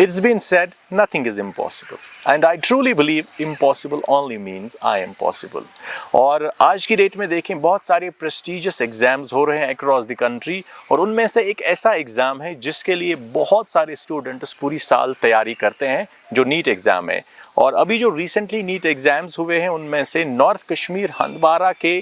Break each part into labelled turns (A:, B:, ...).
A: It's been said, nothing is impossible. And I truly believe impossible only means I am possible. और आज की date में देखें बहुत सारे प्रेस्टिजियस एग्जाम्स हो रहे हैं अक्रॉस द कंट्री, और उनमें से एक ऐसा एग्ज़ाम है जिसके लिए बहुत सारे स्टूडेंट्स पूरी साल तैयारी करते हैं, जो नीट एग्ज़ाम है। और अभी जो रिसेंटली नीट एग्ज़ाम्स हुए हैं उनमें से नॉर्थ कश्मीर हंदवारा के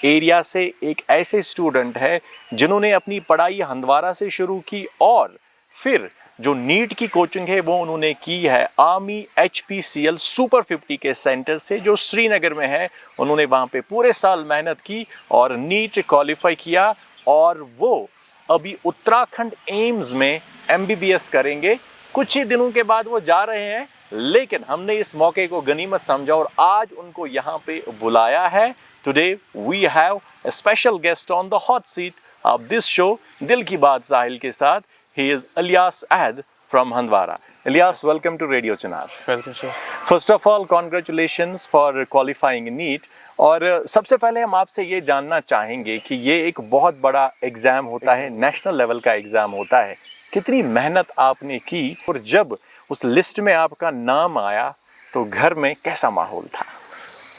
A: एरिया से एक ऐसे स्टूडेंट है जिन्होंने अपनी पढ़ाई हंदवारा से शुरू की, और फिर जो नीट की कोचिंग है वो उन्होंने की है आर्मी HPCL सुपर 50 के सेंटर से, जो श्रीनगर में है। उन्होंने वहाँ पे पूरे साल मेहनत की और नीट क्वालिफाई किया, और वो अभी उत्तराखंड एम्स में MBBS करेंगे। कुछ ही दिनों के बाद वो जा रहे हैं, लेकिन हमने इस मौके को गनीमत समझा और आज उनको यहाँ पे बुलाया है। Today we have a special guest on the hot seat of this show, दिल की बात साहिल के साथ। He is Ilyas Ahad from Handwara. Ilyas, welcome to Radio Chinar.
B: Welcome, sir.
A: First of all, congratulations for qualifying NEET. और सबसे पहले हम आपसे ये जानना चाहेंगे कि ये एक बहुत बड़ा एग्ज़ाम होता है, नेशनल लेवल का एग्ज़ाम होता है। कितनी मेहनत आपने की, और जब उस लिस्ट में आपका नाम आया तो घर में कैसा माहौल था?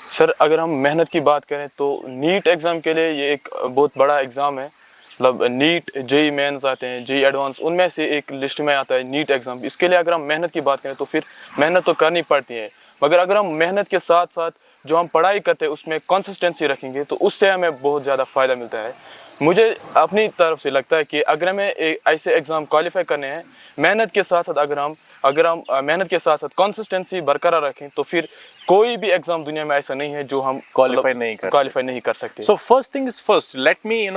B: सर, अगर हम मेहनत की बात करें तो नीट एग्ज़ाम के लिए ये एक बहुत बड़ा एग्ज़ाम है। मतलब नीट, JEE मेंस आते हैं, JEE एडवांस, उनमें से एक लिस्ट में आता है नीट एग्ज़ाम। इसके लिए अगर हम मेहनत की बात करें तो फिर मेहनत तो करनी पड़ती है, मगर अगर हम मेहनत के साथ साथ जो हम पढ़ाई करते हैं उसमें कंसिस्टेंसी रखेंगे तो उससे हमें बहुत ज़्यादा फ़ायदा मिलता है। मुझे अपनी तरफ से लगता है कि अगर हमें ऐसे एग्ज़ाम क्वालिफाई करने हैं, मेहनत के साथ साथ अगर हम मेहनत के साथ साथ कंसिस्टेंसी बरकरार रखें तो फिर कोई भी एग्ज़ाम दुनिया में ऐसा नहीं है जो हम क्वालिफाई नहीं कर सकते।
A: So first thing is first, let me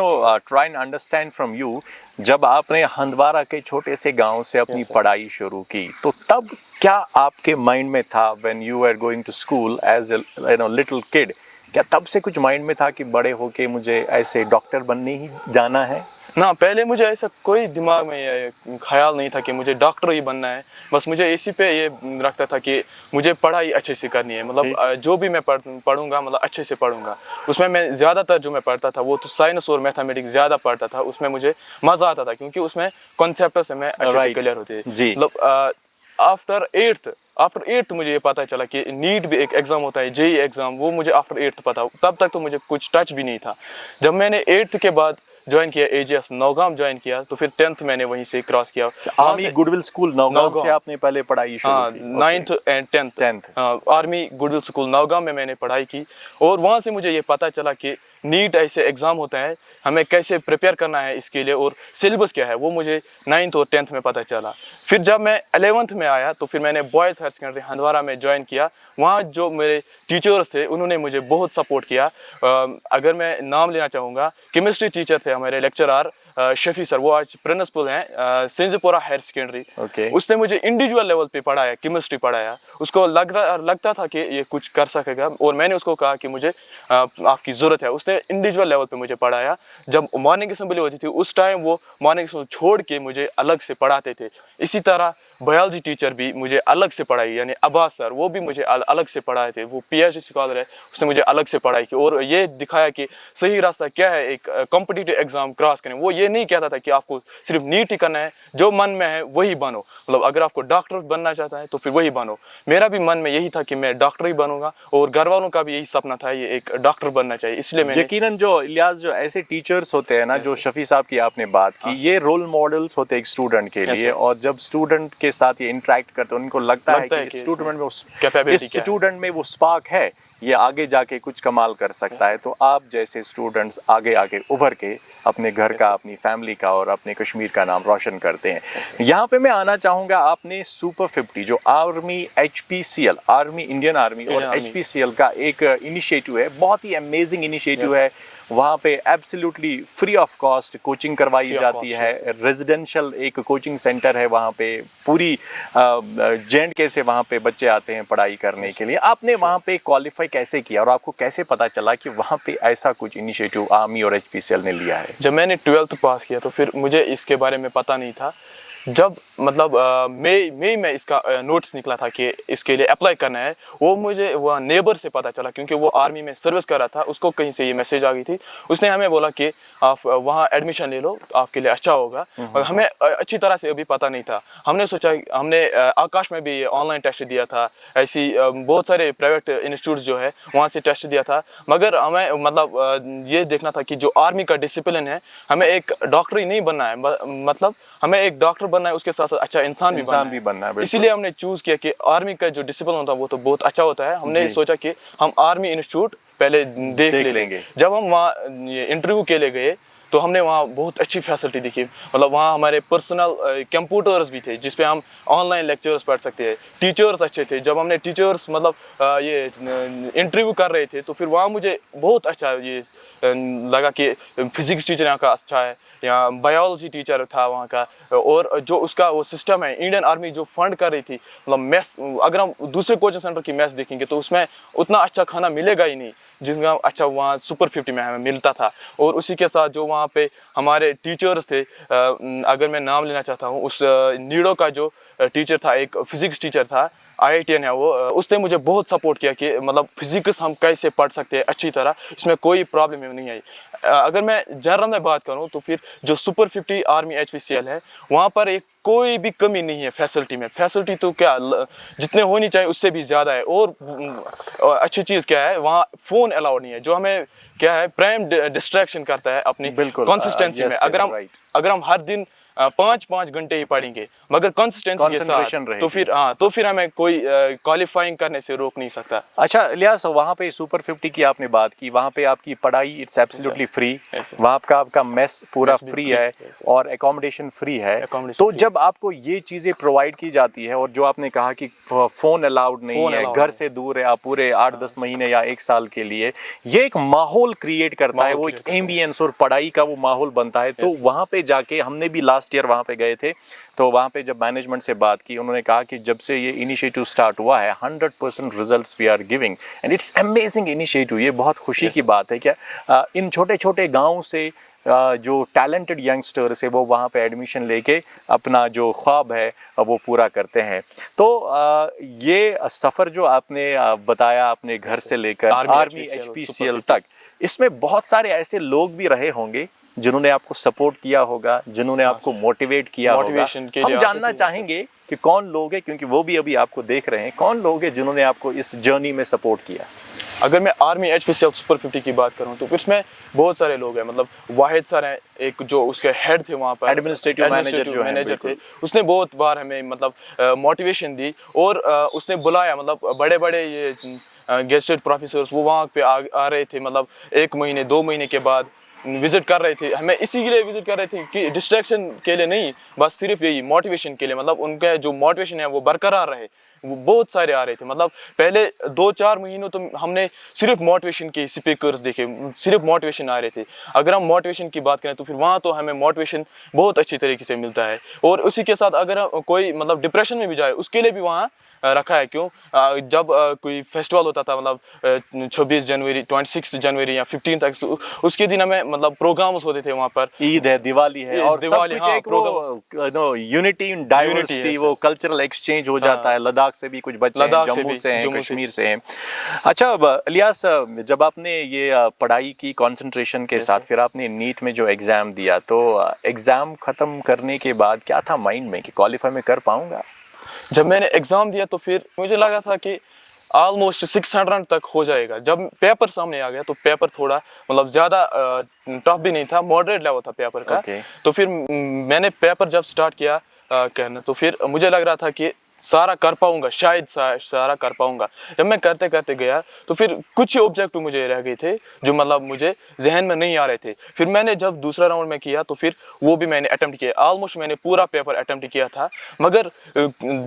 A: try and understand from you. जब आपने हंदवारा के छोटे से गांव से अपनी पढ़ाई शुरू की, तो तब क्या आपके माइंड में था when you are going to school as a little kid? क्या तब से कुछ माइंड में था कि बड़े होके मुझे ऐसे डॉक्टर बनने ही जाना है?
B: ना, पहले मुझे ऐसा कोई दिमाग में ख्याल नहीं था कि मुझे डॉक्टर ही बनना है। बस मुझे इसी पे ये रखता था कि मुझे पढ़ाई अच्छे से करनी है। मतलब जो भी मैं पढ़ूंगा, मतलब अच्छे से पढ़ूंगा। उसमें मैं ज़्यादातर जो मैं पढ़ता था वो तो साइंस और मैथमेटिक्स ज़्यादा पढ़ता था। उसमें मुझे मज़ा आता था क्योंकि उसमें कॉन्सेप्ट से मैं अच्छे से क्लियर होते थे। मतलब आफ्टर एट्थ मुझे ये पता चला कि नीट भी एक एग्ज़ाम होता है, JEE एग्ज़ाम, वो मुझे आफ्टर एट्थ पता। तब तक तो मुझे कुछ टच भी नहीं था। जब मैंने एट्थ के बाद ज्वाइन किया, AGS नौगाम ज्वाइन किया, तो फिर 10th मैंने वहीं से क्रॉस किया।
A: आर्मी गुडविल स्कूल नौगाम से आपने पहले पढ़ाई शुरू की?
B: 9th and 10th army goodwill school Naugam में मैंने पढ़ाई की, और वहाँ से मुझे ये पता चला कि नीट ऐसे एग्ज़ाम होता है, हमें कैसे प्रिपेयर करना है इसके लिए, और सिलेबस क्या है वो मुझे 9th और 10th में पता चला। फिर जब मैं 11th में आया तो फिर मैंने बॉयज़ हायर सेकेंडरी हंदवारा में ज्वाइन किया। वहाँ जो मेरे टीचर्स थे उन्होंने मुझे बहुत सपोर्ट किया। अगर मैं नाम लेना चाहूँगा, केमिस्ट्री टीचर थे हमारे लेक्चरर शफी सर, वो आज प्रिंसिपल हैं सिंजपुरा हायर सेकेंडरी। उसने मुझे इंडिविजुअल लेवल पे पढ़ाया, केमिस्ट्री पढ़ाया। उसको लगता था कि ये कुछ कर सकेगा, और मैंने उसको कहा कि मुझे आपकी ज़रूरत है। उसने इंडिविजुअल लेवल पे मुझे पढ़ाया। जब मॉर्निंग असेंबली होती थी उस टाइम वो मॉर्निंग असेंबली छोड़ के मुझे अलग से पढ़ाते थे। इसी तरह बायोलॉजी टीचर भी मुझे अलग से पढ़ाई, यानी अब्बास सर, वो भी मुझे अलग से पढ़ाए थे। वो PhD स्कॉलर है, उसने मुझे अलग से पढ़ाई की और ये दिखाया कि सही रास्ता क्या है एक कॉम्पिटिटिव एग्जाम क्रॉस करने। वो ये नहीं कहता था कि आपको सिर्फ नीट ही करना है, जो मन में है वही बनो। मतलब अगर आपको डॉक्टर बनना चाहता है तो फिर वही बनो। मेरा भी मन में यही था कि मैं डॉक्टर ही बनूंगा, और घर वालों का भी यही सपना था, ये एक डॉक्टर बनना चाहिए। इसलिए मैंने
A: यकीनन जो इलियास, जो ऐसे टीचर्स होते हैं ना, जो शफी साहब की आपने बात की, ये रोल मॉडल्स होते हैं एक स्टूडेंट के लिए, और जब स्टूडेंट के साथ ये इंटरेक्ट करते हैं उनको लगता है कि स्टूडेंट में वो स्पार्क है, ये आगे जाके कुछ कमाल कर सकता है। तो आप जैसे स्टूडेंट्स आगे आगे उभर के अपने घर का, अपनी फैमिली का और अपने कश्मीर का नाम रोशन करते हैं। यहाँ पे मैं आना चाहूँगा, आपने सुपर 50 जो army HPCL, army Indian army और HPCL का एक इनिशिएटिव है, बहुत ही अमेजिंग इनिशिएटिव है। वहाँ पे absolutely free of cost coaching करवाई जाती है। रेजिडेंशियल एक कोचिंग सेंटर है वहाँ पे, पूरी J&K से वहाँ पे बच्चे आते हैं पढ़ाई करने के लिए। आपने वहाँ पे क्वालिफाई कैसे किया, और आपको कैसे पता चला कि वहाँ पे ऐसा कुछ इनिशिएटिव आर्मी और HPCL ने लिया है?
B: जब मैंने 12th पास किया तो फिर मुझे इसके बारे में पता नहीं था। जब मतलब मई में इसका नोट्स निकला था कि इसके लिए अप्लाई करना है। वो मुझे वह नेबर से पता चला, क्योंकि वो आर्मी में सर्विस कर रहा था, उसको कहीं से ये मैसेज आ गई थी। उसने हमें बोला कि आप वहाँ एडमिशन ले लो, आपके लिए अच्छा होगा। और हमें अच्छी तरह से अभी पता नहीं था। हमने सोचा, हमने आकाश में भी ऑनलाइन टेस्ट दिया था, ऐसी बहुत सारे प्राइवेट इंस्टीट्यूट जो है वहाँ से टेस्ट दिया था। मगर हमें मतलब ये देखना था कि जो आर्मी का डिसिप्लिन है, हमें एक डॉक्टर ही नहीं बनना है, मतलब हमें एक डॉक्टर बनना है, उसके साथ साथ अच्छा इंसान भी बनना है। इसीलिए हमने चूज़ किया कि आर्मी का जो डिसिप्लिन होता है वो तो बहुत अच्छा होता है। हमने सोचा कि हम आर्मी इंस्टीट्यूट पहले देख लेंगे। जब हम वहाँ इंटरव्यू के लिए गए तो हमने वहाँ बहुत अच्छी फैसिलिटी देखी। मतलब वहाँ हमारे पर्सनल कंप्यूटर्स भी थे जिस पे हम ऑनलाइन लेक्चर्स पढ़ सकते हैं। टीचर्स अच्छे थे। जब हमने टीचर्स मतलब ये इंटरव्यू कर रहे थे तो फिर वहाँ मुझे बहुत अच्छा ये लगा कि फिजिक्स टीचर यहाँ का अच्छा है, या बायोलॉजी टीचर था वहाँ का। और जो उसका वो सिस्टम है, इंडियन आर्मी जो फंड कर रही थी, मतलब मेस, अगर हम दूसरे कोचिंग सेंटर की मेस देखेंगे तो उसमें उतना अच्छा खाना मिलेगा ही नहीं जिसका अच्छा वहाँ सुपर 50 में हमें मिलता था। और उसी के साथ जो वहाँ पे हमारे टीचर्स थे, अगर मैं नाम लेना चाहता हूँ, उस नीडो का जो टीचर था, एक फिजिक्स टीचर था, IITian है वो, उसने मुझे बहुत सपोर्ट किया कि मतलब फिजिक्स हम कैसे पढ़ सकते हैं अच्छी तरह, इसमें कोई प्रॉब्लम नहीं आई। अगर मैं जनरल में बात करूं तो फिर जो सुपर 50 आर्मी HPCL है, वहाँ पर एक कोई भी कमी नहीं है फैसिलिटी में। फैसिलिटी तो क्या जितने होनी चाहिए उससे भी ज़्यादा है। और अच्छी चीज़ क्या है, वहाँ फ़ोन अलाउड नहीं है, जो हमें क्या है प्राइम डिस्ट्रैक्शन करता है अपनी कंसिस्टेंसी में। अगर हम हर दिन 5-5 घंटे ही पढ़ेंगे मगर कंसिस्टेंसी के साथ, तो फिर हमें कोई क्वालिफाइंग करने से रोक नहीं सकता।
A: अच्छा इलियास, वहाँ पे सुपर 50 की आपने बात की, वहाँ पे आपकी पढ़ाई इट्स एब्सोल्युटली फ्री, वहाँ का आपका मेस पूरा फ्री है और एकोमोडेशन फ्री है। तो जब आपको ये चीज़ें प्रोवाइड की जाती है, और जो आपने कहा कि फ़ोन अलाउड नहीं है, घर से दूर है, आप पूरे 8-10 महीने या 1 साल के लिए, ये एक माहौल क्रिएट करता है, वो एक एम्बियंस और पढ़ाई का वो माहौल बनता है। तो वहाँ पे जाके हमने भी लास्ट ईयर वहाँ पे गए थे, तो वहाँ पे जब मैनेजमेंट से बात की, उन्होंने कहा कि जब से ये इनिशिएटिव स्टार्ट हुआ है 100% results we are giving and it's amazing initiative. ये बहुत खुशी की बात है क्या इन छोटे छोटे गाँव से जो टैलेंटेड यंगस्टर्स है वो वहाँ पे एडमिशन लेके अपना जो ख्वाब है वो पूरा करते हैं। तो ये सफ़र जो आपने बताया अपने घर से लेकर आर्मी HPCL तक, इसमें बहुत सारे ऐसे लोग भी रहे होंगे जिन्होंने आपको सपोर्ट किया होगा, जिन्होंने आपको मोटिवेट किया होगा। हम जानना चाहेंगे कि कौन लोग हैं, क्योंकि वो भी अभी आपको देख रहे हैं, कौन लोग हैं जिन्होंने आपको इस जर्नी में सपोर्ट किया।
B: अगर मैं आर्मी HPCL सुपर 50 की बात करूं तो इसमें बहुत सारे लोग हैं। मतलब वाहिद सर हैं, एक जो उसके हेड थे वहाँ पर,
A: एडमिनिस्ट्रेटिव मैनेजर
B: थे, उसने बहुत बार हमें मतलब मोटिवेशन दी। और उसने बुलाया, मतलब बड़े बड़े ये गेस्टेड प्रोफेसर्स वो वहाँ पे आ रहे थे, मतलब 1 महीने 2 महीने के बाद विजिट कर रहे थे। हमें इसी के लिए विजिट कर रहे थे कि डिस्ट्रैक्शन के लिए नहीं, बस सिर्फ यही मोटिवेशन के लिए, मतलब उनका जो मोटिवेशन है वो बरकरार रहे। वो बहुत सारे आ रहे थे, मतलब पहले 2-4 महीनों तो हमने सिर्फ मोटिवेशन के स्पीकर्स देखे, सिर्फ मोटिवेशन आ रहे थे। अगर हम मोटिवेशन की बात करें तो फिर वहाँ तो हमें मोटिवेशन बहुत अच्छी तरीके से मिलता है। और उसी के साथ अगर कोई मतलब डिप्रेशन में भी जाए उसके लिए भी वहाँ रखा है। क्यों? जब कोई फेस्टिवल होता था, मतलब 26 जनवरी, 26 जनवरी या 15 अगस्त, उसके दिन हमें मतलब प्रोग्राम्स होते थे वहाँ पर।
A: ईद है, दिवाली है, और दिवाली, सब कुछ एक वो यूनिटी इन डाइवर्सिटी, वो कल्चरल एक्सचेंज हो जाता है। लद्दाख से भी कुछ बच्चे हैं, जम्मू से हैं, कश्मीर से हैं। अच्छा इलियास, जब आपने ये पढ़ाई की कंसंट्रेशन के साथ, फिर आपने नीट में जो एग्ज़ाम दिया, तो एग्ज़ाम ख़त्म करने के बाद क्या था माइंड में कि क्वालिफाई में कर पाऊँगा?
B: जब मैंने एग्ज़ाम दिया तो फिर मुझे लगा था कि ऑलमोस्ट 600 तक हो जाएगा। जब पेपर सामने आ गया तो पेपर थोड़ा मतलब ज़्यादा टफ भी नहीं था, मॉडरेट लेवल था पेपर का। तो फिर मैंने पेपर जब स्टार्ट किया कहना, तो फिर मुझे लग रहा था कि सारा कर पाऊंगा, शायद सारा कर पाऊंगा। जब मैं करते करते गया तो फिर कुछ ऑब्जेक्टिव मुझे रह गए थे जो मतलब मुझे जहन में नहीं आ रहे थे। फिर मैंने जब दूसरा राउंड में किया तो फिर वो भी मैंने अटेम्प्ट किया। ऑलमोस्ट मैंने पूरा पेपर अटेम्प्ट किया था, मगर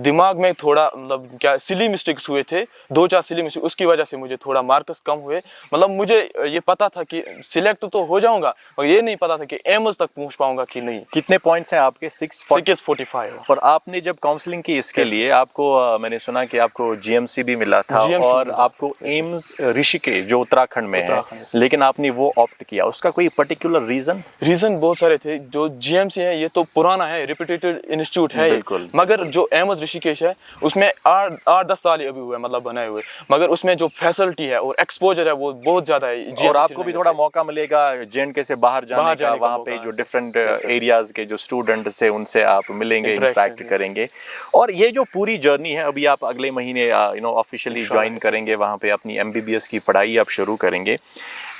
B: दिमाग में थोड़ा मतलब क्या सिली मिस्टेक्स हुए थे, 2-4 सिली मिस्टेक, उसकी वजह से मुझे थोड़ा मार्क्स कम हुए। मतलब मुझे ये पता था कि सिलेक्ट तो हो जाऊंगा, और ये नहीं पता था कि एम्स तक पहुँच पाऊंगा कि नहीं।
A: कितने पॉइंट्स हैं आपके?
B: 645।
A: और आपने जब काउंसलिंग की इसके लिए बताइए, आपको मैंने सुना कि आपको जीएमसी भी मिला था
B: GMC
A: और
B: मिला।
A: आपको एम्स ऋषिकेश जो उत्तराखंड में है,
B: उत्तराखंड से।
A: लेकिन आपने वो ऑप्ट किया, उसका कोई पर्टिकुलर रीजन?
B: रीज़न बहुत सारे थे। जो जीएमसी है ये तो पुराना है, रेपुटेड इंस्टीट्यूट है ये।
A: बिल्कुल,
B: मगर जो एम्स ऋषिकेश है उसमें 8-10 साल ही अभी हुए, मतलब बनाए हुए, मगर उसमें जो फैसिलिटी है और एक्सपोजर है वो बहुत ज़्यादा है।
A: और आपको भी थोड़ा मौका मिलेगा जेएनके से बाहर जाने का, वहाँ पे जो डिफरेंट एरियाज के जो स्टूडेंट्स से उनसे आप मिलेंगे, इंटरेक्ट करेंगे। और ये जो पूरी जर्नी है, अभी आप अगले महीने ऑफिशियली ज्वाइन करेंगे, वहाँ पे अपनी एमबीबीएस की पढ़ाई आप शुरू करेंगे।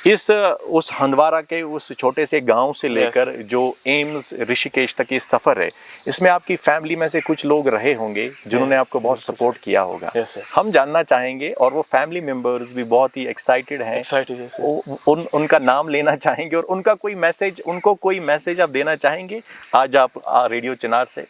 A: उस हंदवारा के उस छोटे से गांव से लेकर जो एम्स ऋषिकेश तक ये सफ़र है, इसमें आपकी फैमिली में से कुछ लोग रहे होंगे जिन्होंने आपको बहुत सपोर्ट किया होगा। हम जानना चाहेंगे, और वो फैमिली मेंबर्स भी बहुत ही एक्साइटेड हैं, उनका नाम लेना चाहेंगे और उनका उनको कोई मैसेज आप देना चाहेंगे आज आप रेडियो चिनार से?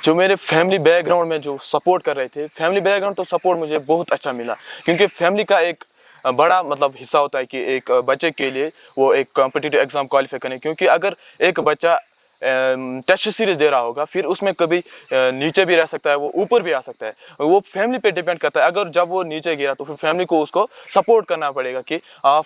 B: जो मेरे फैमिली बैकग्राउंड में जो सपोर्ट कर रहे थे, फैमिली बैकग्राउंड तो सपोर्ट मुझे बहुत अच्छा मिला, क्योंकि फैमिली का एक बड़ा मतलब हिस्सा होता है कि एक बच्चे के लिए वो एक कॉम्पिटिटिव एग्ज़ाम क्वालिफाई करने, क्योंकि अगर एक बच्चा टेस्ट सीरीज दे रहा होगा फिर उसमें कभी नीचे भी रह सकता है, वो ऊपर भी आ सकता है, वो फैमिली पे डिपेंड करता है। अगर जब वो नीचे गिरा तो फिर फैमिली को उसको सपोर्ट करना पड़ेगा कि आप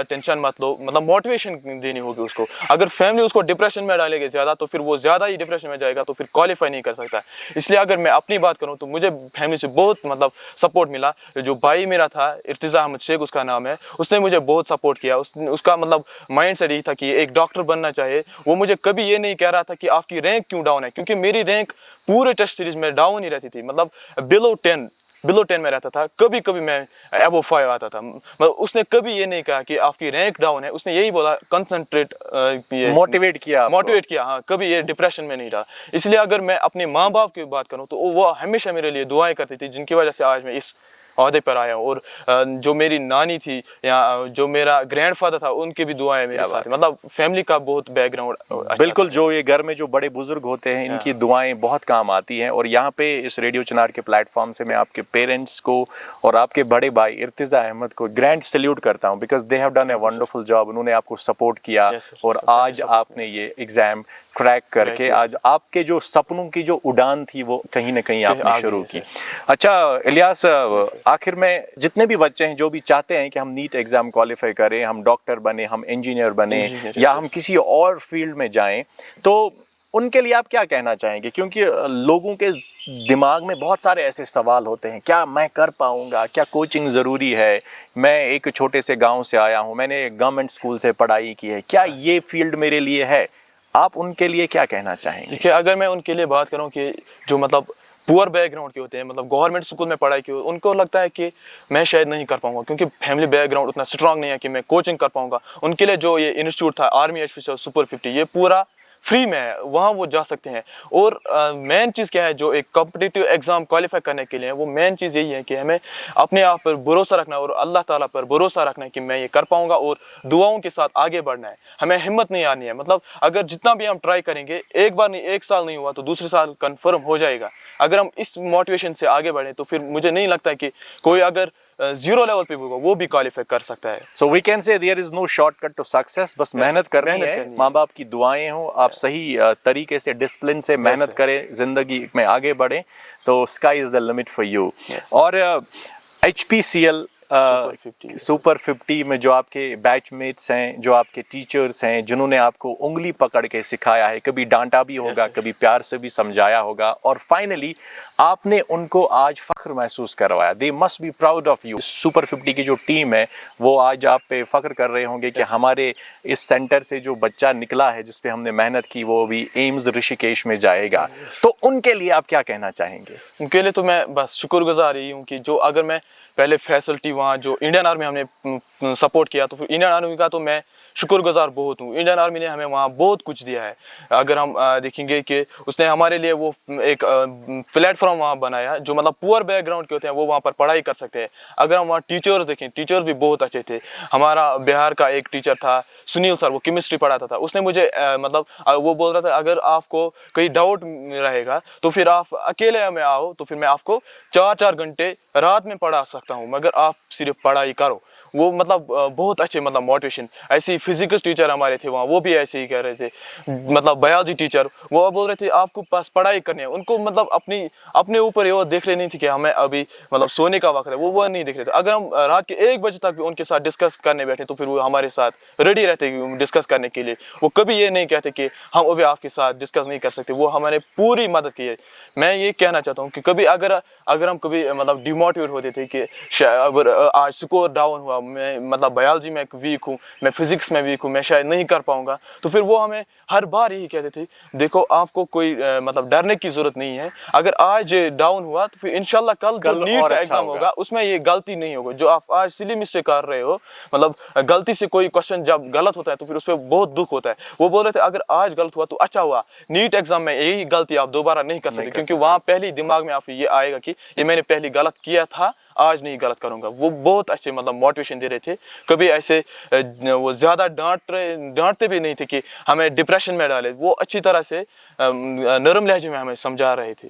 B: टेंशन मत लो, मतलब मोटिवेशन देनी होगी उसको। अगर फैमिली उसको डिप्रेशन में डालेगी ज़्यादा तो फिर वो ज़्यादा ही डिप्रेशन में जाएगा, तो फिर क्वालिफाई नहीं कर सकता। इसलिए अगर मैं अपनी बात करूँ तो मुझे फैमिली से बहुत मतलब सपोर्ट मिला। जो भाई मेरा था, इर्तिज़ा अहमद शेख उसका नाम है, उसने मुझे बहुत सपोर्ट किया। उसका मतलब माइंड सेट यही था कि एक डॉक्टर बनना चाहिए। वो मुझे कभी ये नहीं कह रहा था कि आपकी रैंक क्यों डाउन है, क्योंकि मेरी रैंक पूरे टेस्ट सीरीज में डाउन ही रहती थी, मतलब बिलो 10 में रहता था। कभी कभी मैं अबव 5 आता था, मतलब उसने कभी ये नहीं कहा कि आपकी रैंक डाउन है। उसने यही बोला कंसंट्रेट,
A: मोटिवेट किया।
B: हाँ, कभी ये डिप्रेशन में नहीं रहा। इसलिए अगर मैं अपने माँ बाप की बात करूँ तो वो हमेशा मेरे लिए दुआएं करती थी, जिनकी वजह से आज मैं इस ओहदे पर आया हूँ। और जो मेरी नानी थी या जो मेरा ग्रैंडफादर था, उनकी भी दुआएं मेरे साथ, मतलब फैमिली का बहुत बैकग्राउंड।
A: बिल्कुल, जो ये घर में जो बड़े बुजुर्ग होते हैं, इनकी दुआएं बहुत काम आती हैं। और यहाँ पे इस रेडियो चिनार के प्लेटफॉर्म से मैं आपके पेरेंट्स को और आपके बड़े भाई इर्तिज़ा अहमद को ग्रैंड सैल्यूट करता हूँ, because they have done a wonderful job. उन्होंने आपको सपोर्ट किया और आज आपने ये एग्ज़ाम क्रैक करके आज आपके जो सपनों की जो उड़ान थी वो कहीं ना कहीं आपने शुरू की। अच्छा इलियास, आखिर में जितने भी बच्चे हैं जो भी चाहते हैं कि हम नीट एग्ज़ाम क्वालिफाई करें, हम डॉक्टर बने, हम इंजीनियर बने या हम किसी और फील्ड में जाएं, तो उनके लिए आप क्या कहना चाहेंगे? क्योंकि लोगों के दिमाग में बहुत सारे ऐसे सवाल होते हैं, क्या मैं कर पाऊंगा, क्या कोचिंग ज़रूरी है, मैं एक छोटे से गांव से आया हूं, मैंने गवर्नमेंट स्कूल से पढ़ाई की है, क्या ये फील्ड मेरे लिए है? आप उनके लिए क्या कहना चाहेंगे?
B: देखिए, अगर मैं उनके लिए बात करूं कि जो मतलब पुअर बैकग्राउंड के होते हैं, मतलब गवर्नमेंट स्कूल में पढ़ाई की, उनको लगता है कि मैं शायद नहीं कर पाऊंगा क्योंकि फैमिली बैकग्राउंड उतना स्ट्रांग नहीं है कि मैं कोचिंग कर पाऊंगा। उनके लिए जो ये इंस्टीट्यूट था आर्मी ऑफिसर सुपर 50, ये पूरा फ्री में है, वहाँ वो जा सकते हैं। और मेन चीज़ क्या है, जो एक कॉम्पिटिटिव एग्ज़ाम क्वालिफाई करने के लिए वो मेन चीज़ यही है कि हमें अपने आप पर भरोसा रखना और अल्लाह ताला पर भरोसा रखना है कि मैं ये कर पाऊंगा, और दुआओं के साथ आगे बढ़ना है। हमें हिम्मत नहीं आनी है, मतलब अगर जितना भी हम ट्राई करेंगे, एक बार नहीं, एक साल नहीं हुआ तो दूसरे साल कन्फर्म हो जाएगा। अगर हम इस मोटिवेशन से आगे बढ़ें तो फिर मुझे नहीं लगता है कि कोई अगर 0 लेवल पे होगा वो भी क्वालिफाई कर सकता है।
A: So we can say there is no shortcut to success, बस मेहनत करनी है, माँ बाप की दुआएं हो, आप सही तरीके से डिसिप्लिन से मेहनत करें, जिंदगी में आगे बढ़ें, तो sky is the limit for you. और HPCL सुपर 50 में जो आपके बैचमेट्स हैं, जो आपके टीचर्स हैं, जिन्होंने आपको उंगली पकड़ के सिखाया है, कभी डांटा भी होगा, कभी प्यार से भी समझाया होगा, और फाइनली आपने उनको आज फख्र महसूस करवाया, they must be proud of you. Super 50 की जो टीम है वो आज आप पे फख्र कर रहे होंगे कि हमारे इस सेंटर से जो बच्चा निकला है, जिस पे हमने मेहनत की, वो भी एम्स ऋषिकेश में जाएगा। तो उनके लिए आप क्या कहना चाहेंगे?
B: उनके लिए तो मैं बस शुक्रगुजार ही हूँ कि जो अगर मैं पहले फैसिलिटी वहाँ जो इंडियन आर्मी हमने सपोर्ट किया, तो फिर इंडियन आर्मी का तो मैं शुक्रगुजार बहुत हूँ। इंडियन आर्मी ने हमें वहाँ बहुत कुछ दिया है। अगर हम देखेंगे कि उसने हमारे लिए वो एक प्लेटफॉर्म वहाँ बनाया, जो मतलब पुअर बैकग्राउंड के होते हैं वो वहाँ पर पढ़ाई कर सकते हैं। अगर हम वहाँ टीचर्स देखें, टीचर्स भी बहुत अच्छे थे। हमारा बिहार का एक टीचर था सुनील सर, वो केमिस्ट्री पढ़ाता था। उसने मुझे मतलब वो बोल रहा था अगर आपको कोई डाउट रहेगा तो फिर आप अकेले में आओ, तो फिर मैं आपको 4-4 घंटे रात में पढ़ा सकता हूँ, मगर आप सिर्फ पढ़ाई करो। वो मतलब बहुत अच्छे मतलब मोटिवेशन। ऐसे ही फिजिक्स टीचर हमारे थे वहाँ, वो भी ऐसे ही कह रहे थे। मतलब बायोलॉजी टीचर वो बोल रहे थे आपको पास पढ़ाई करनी है। उनको मतलब अपने ऊपर वो देख रहे नहीं थे कि हमें अभी मतलब सोने का वक्त है, वो नहीं देख रहे थे। अगर हम रात के 1 बजे तक भी उनके साथ डिस्कस करने बैठे तो फिर वो हमारे साथ रेडी रहते डिस्कस करने के लिए। वो कभी ये नहीं कहते कि हम अभी आपके साथ डिस्कस नहीं कर सकते। वो हमारे पूरी मदद की है। मैं ये कहना चाहता हूँ कि कभी अगर हम कभी मतलब डिमोटिवेट होते थे कि अगर आज स्कोर डाउन हुआ, मैं मतलब बायोलॉजी में वीक हूँ, मैं फिजिक्स में वीक हूँ, मैं शायद नहीं कर पाऊंगा, तो फिर वो हमें हर बार यही कहते थे देखो आपको कोई मतलब डरने की जरूरत नहीं है। अगर आज डाउन हुआ तो फिर इंशाल्लाह कल जो नीट
A: और
B: का
A: अच्छा
B: एग्जाम होगा उसमें ये गलती नहीं होगी। जो आप आज सिली मिस्टेक कर रहे हो, मतलब गलती से कोई क्वेश्चन जब गलत होता है तो फिर उस पर बहुत दुख होता है। वो बोल रहे थे अगर आज गलत हुआ तो अच्छा हुआ, नीट एग्जाम में यही गलती आप दोबारा नहीं कर सकते, क्योंकि वहाँ पहले दिमाग में आप ये आएगा कि ये मैंने पहले गलत किया था, आज नहीं गलत करूंगा। वो बहुत अच्छे मतलब मोटिवेशन दे रहे थे। कभी ऐसे वो ज़्यादा डांटते भी नहीं थे कि हमें डिप्रेशन में डाले। वो अच्छी तरह से नरम लहजे में हमें समझा रहे थे।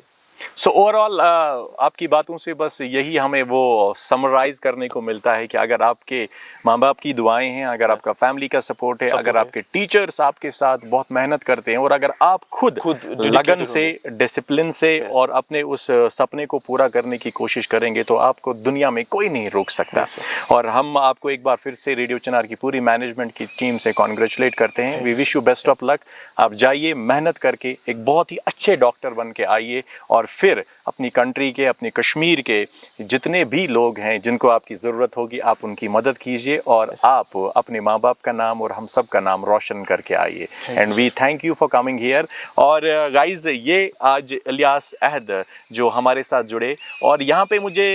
A: सो ओवरऑल आपकी बातों से बस यही हमें वो समराइज करने को मिलता है कि अगर आपके माँ बाप की दुआएं हैं, अगर आपका फैमिली का सपोर्ट है, अगर आपके टीचर्स आपके साथ बहुत मेहनत करते हैं और अगर आप खुद लगन से, डिसिप्लिन से और अपने उस सपने को पूरा करने की कोशिश करेंगे तो आपको दुनिया में कोई नहीं रोक सकता। और हम आपको एक बार फिर से रेडियो चिनार की पूरी मैनेजमेंट की टीम से कॉन्ग्रेचुलेट करते हैं। We wish you best of luck. आप जाइए, मेहनत करके एक बहुत ही अच्छे डॉक्टर बन के आइए और फिर अपनी कंट्री के, अपने कश्मीर के जितने भी लोग हैं जिनको आपकी ज़रूरत होगी आप उनकी मदद कीजिए और आप अपने माँ बाप का नाम और हम सब का नाम रोशन करके आइए। And we thank you for coming here. और गाइज ये आज इलियास अहद जो हमारे साथ जुड़े और यहाँ पे मुझे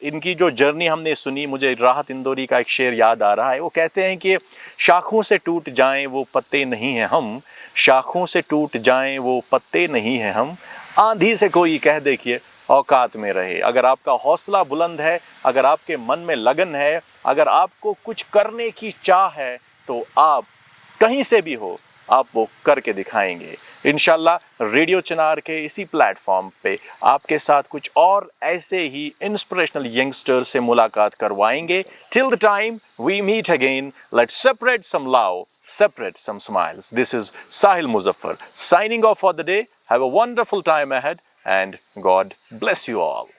A: इनकी जो जर्नी हमने सुनी, मुझे राहत इंदौरी का एक शेर याद आ रहा है। वो कहते हैं कि शाखों से टूट जाएं वो पत्ते नहीं हैं हम, शाखों से टूट जाएं वो पत्ते नहीं हैं हम, आंधी से कोई कह देखिए औकात में रहे। अगर आपका हौसला बुलंद है, अगर आपके मन में लगन है, अगर आपको कुछ करने की चाह है तो आप कहीं से भी हो आप वो करके दिखाएंगे। इंशाल्लाह रेडियो चिनार के इसी प्लेटफॉर्म पे आपके साथ कुछ और ऐसे ही इंस्पिरेशनल यंगस्टर्स से मुलाकात करवाएंगे। Till the time we meet again, let's separate some love, separate some smiles. This is Sahil Muzaffar signing off for the day. Have a wonderful time ahead and God bless you all.